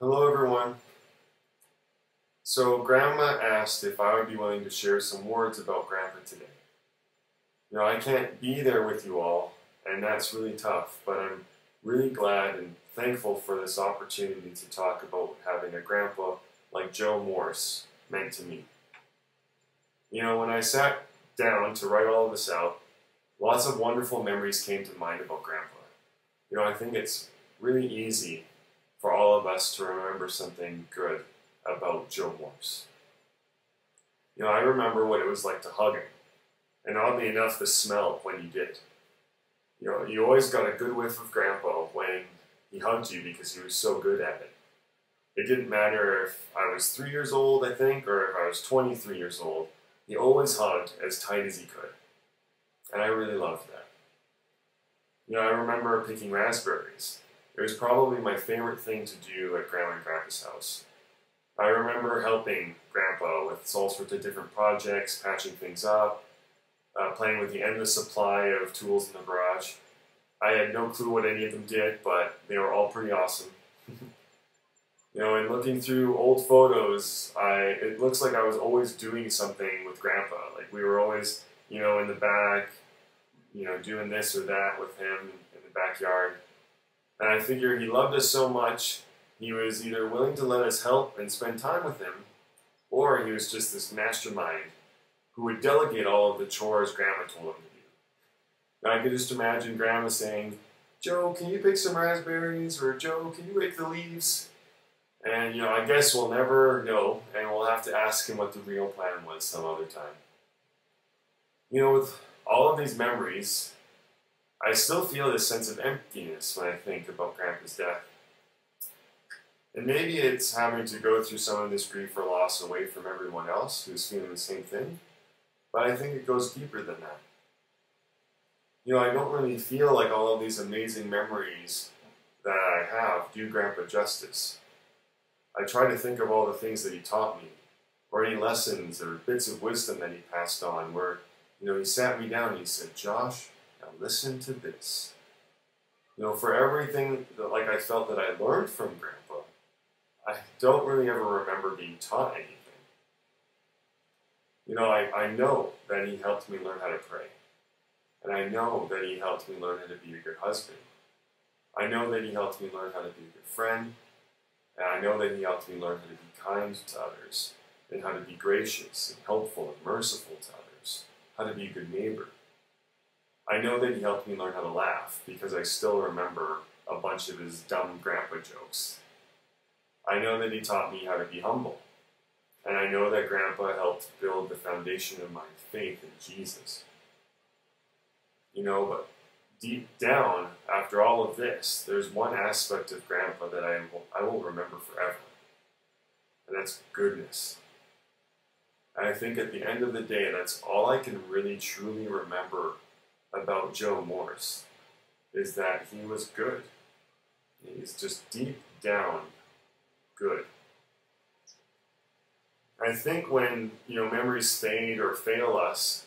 Hello everyone. So Grandma asked if I would be willing to share some words about Grandpa today. I can't be there with you all, and that's really tough, but I'm really glad and thankful for this opportunity to talk about what having a grandpa like Joe Morse meant to me. When I sat down to write all of this out, lots of wonderful memories came to mind about Grandpa. I think it's really easy for all of us to remember something good about Joe Morse. I remember what it was like to hug him, and oddly enough, the smell when you did. You always got a good whiff of Grandpa when he hugged you because he was so good at it. It didn't matter if I was 3 years old, I think, or if I was 23 years old, he always hugged as tight as he could. And I really loved that. I remember picking raspberries. It was probably my favorite thing to do at Grandma and Grandpa's house. I remember helping Grandpa with all sorts of different projects, patching things up, playing with the endless supply of tools in the garage. I had no clue what any of them did, but they were all pretty awesome. And looking through old photos, it looks like I was always doing something with Grandpa. Like we were always, in the back, doing this or that with him in the backyard. And I figure he loved us so much, he was either willing to let us help and spend time with him, or he was just this mastermind who would delegate all of the chores Grandma told him to do. And I could just imagine Grandma saying, "Joe, can you pick some raspberries?" or "Joe, can you rake the leaves?" And, I guess we'll never know, and we'll have to ask him what the real plan was some other time. With all of these memories, I still feel this sense of emptiness when I think about Grandpa's death. And maybe it's having to go through some of this grief or loss away from everyone else who's feeling the same thing, but I think it goes deeper than that. I don't really feel like all of these amazing memories that I have do Grandpa justice. I try to think of all the things that he taught me, or any lessons or bits of wisdom that he passed on, where, he sat me down and he said, "Josh, now listen to this." For everything that I felt that I learned from Grandpa, I don't really ever remember being taught anything. I know that he helped me learn how to pray. And I know that he helped me learn how to be a good husband. I know that he helped me learn how to be a good friend. And I know that he helped me learn how to be kind to others, and how to be gracious and helpful and merciful to others, how to be a good neighbor. I know that he helped me learn how to laugh, because I still remember a bunch of his dumb Grandpa jokes. I know that he taught me how to be humble. And I know that Grandpa helped build the foundation of my faith in Jesus. But deep down, after all of this, there's one aspect of Grandpa that I will remember forever. And that's goodness. And I think at the end of the day, that's all I can really truly remember about Joe Morse, is that he was good. He's just deep down good. I think when, memories fade or fail us,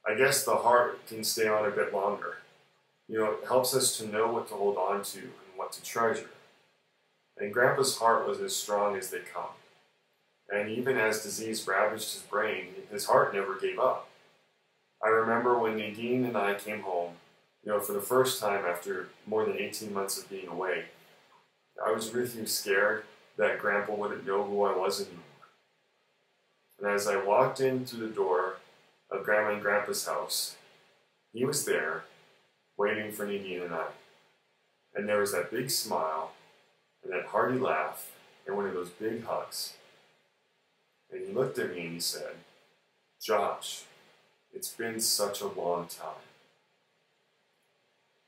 I guess the heart can stay on a bit longer. It helps us to know what to hold on to and what to treasure. And Grandpa's heart was as strong as they come. And even as disease ravaged his brain, his heart never gave up. I remember when Nadine and I came home, for the first time after more than 18 months of being away, I was really scared that Grandpa wouldn't know who I was anymore. And as I walked in through the door of Grandma and Grandpa's house, he was there, waiting for Nadine and I. And there was that big smile, and that hearty laugh, and one of those big hugs. And he looked at me and he said, "Josh, it's been such a long time."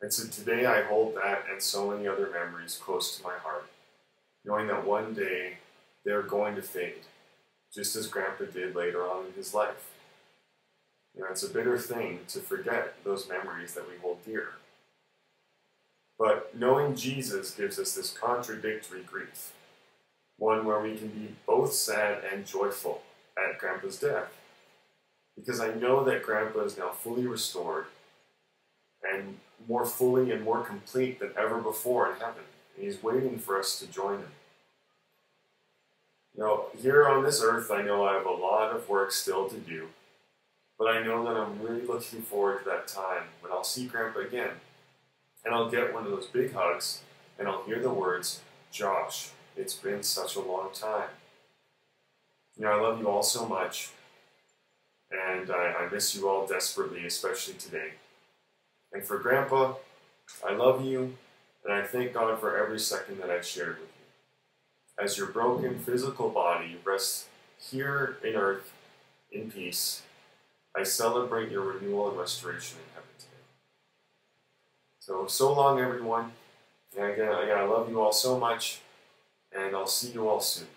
And so today I hold that and so many other memories close to my heart, knowing that one day they're going to fade, just as Grandpa did later on in his life. It's a bitter thing to forget those memories that we hold dear. But knowing Jesus gives us this contradictory grief, one where we can be both sad and joyful at Grandpa's death. Because I know that Grandpa is now fully restored and more fully and more complete than ever before in heaven. And he's waiting for us to join him. Here on this earth, I know I have a lot of work still to do, but I know that I'm really looking forward to that time when I'll see Grandpa again, and I'll get one of those big hugs, and I'll hear the words, "Josh, it's been such a long time." I love you all so much, and I miss you all desperately, especially today. And for Grandpa, I love you, and I thank God for every second that I've shared with you. As your broken physical body rests here in earth in peace, I celebrate your renewal and restoration in heaven today. So long, everyone. And again, I love you all so much, and I'll see you all soon.